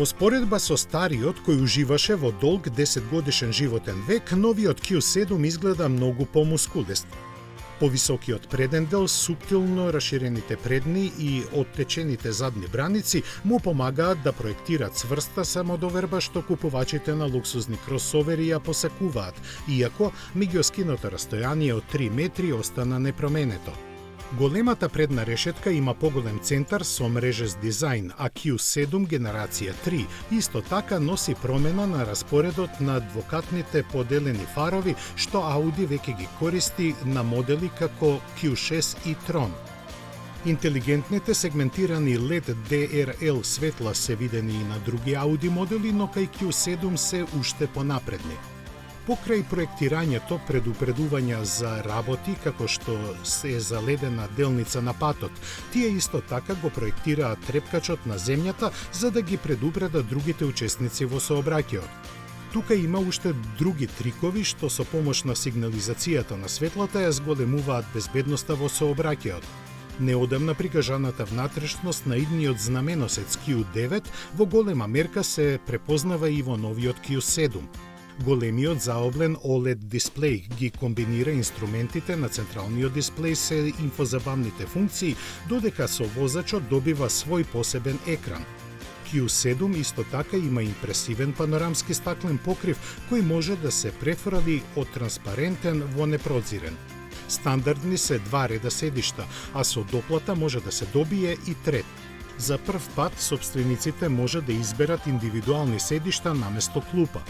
Во споредба со стариот кој уживаше во долг 10-годишен животен век, новиот Q7 изгледа многу помускулест. Повисокиот преден дел, суптилно раширените предни и оттечените задни браници му помагаат да проектира цврста самодоверба што купувачите на луксузни кросовери ја посакуваат, иако меѓускиното растојание од 3 метри остана непроменето. Големата предна решетка има поголем центар со мрежест дизајн, а Q7 генерација 3 исто така носи промена на распоредот на двокатните поделени фарови што Audi веќе ги користи на модели како Q6 и Tron. Интелигентните сегментирани LED DRL светла се видени и на други Audi модели, но кај Q7 се уште понапредни. Покрај проектирањето предупредувања за работи како што се заледена делница на патот, тие исто така го проектираат трепкачот на земјата за да ги предупредат другите учесници во сообраќајот. Тука има уште други трикови што со помош на сигнализацијата на светлата ја зголемуваат безбедноста во сообраќајот. Неодамна прикажаната внатрешност на идниот знаменосец Q9 во голема мерка се препознава и во новиот Q7. Големиот заоблен OLED дисплеј ги комбинира инструментите на централниот дисплеј се инфозабавните функции, додека со возачот добива свој посебен екран. Q7 исто така има импресивен панорамски стаклен покрив кој може да се префрли од транспарентен во непрозирен. Стандардни се 2 реда седишта, а со доплата може да се добие и трет. За прв пат сопствениците може да изберат индивидуални седишта наместо клупа.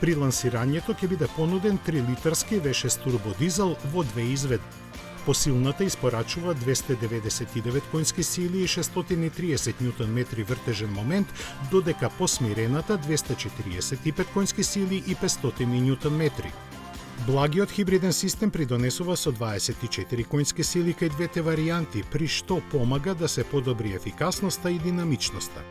При лансирањето ќе биде понуден 3-литарски V6 турбодизел во 2 изведби. Посилната испорачува 299 конски сили и 630 Нм вртежен момент, додека посмирената 245 конски сили и 500 Нм. Благиот хибриден систем придонесува со 24 конски сили кај двете варијанти, при што помага да се подобри ефикасноста и динамичноста.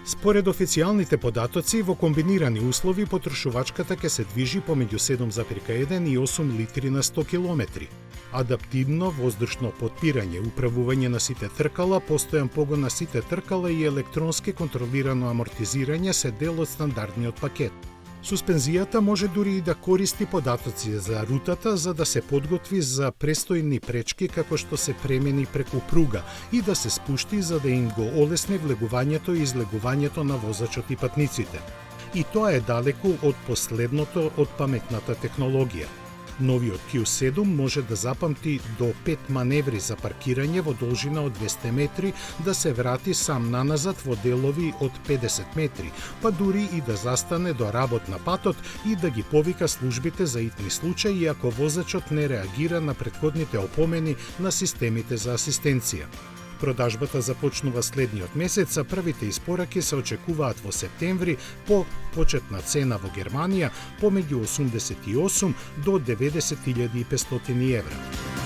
Според официјалните податоци, во комбинирани услови потрошувачката ќе се движи помеѓу 7,1 и 8 литри на 100 км. Адаптивно воздушно потпирање, управување на сите тркала, постојан погон на сите тркала и електронски контролирано амортизирање се дел од стандардниот пакет. Суспензијата може дури и да користи податоци за рутата за да се подготви за престојни пречки како што се премени преку пруга и да се спушти за да им го олесни влегувањето и излегувањето на возачот и патниците. И тоа е далеку од последното од паметната технологија. Новиот Q7 може да запамти до 5 маневри за паркирање во должина од 200 метри, да се врати сам наназад во делови од 50 метри, па дури и да застане до работ на патот и да ги повика службите за итни случаи ако возачот не реагира на претходните опомени на системите за асистенција. Продажбата започнува следниот месец, а првите испораки се очекуваат во септември по почетна цена во Германија помеѓу 88 до 90.500 евра.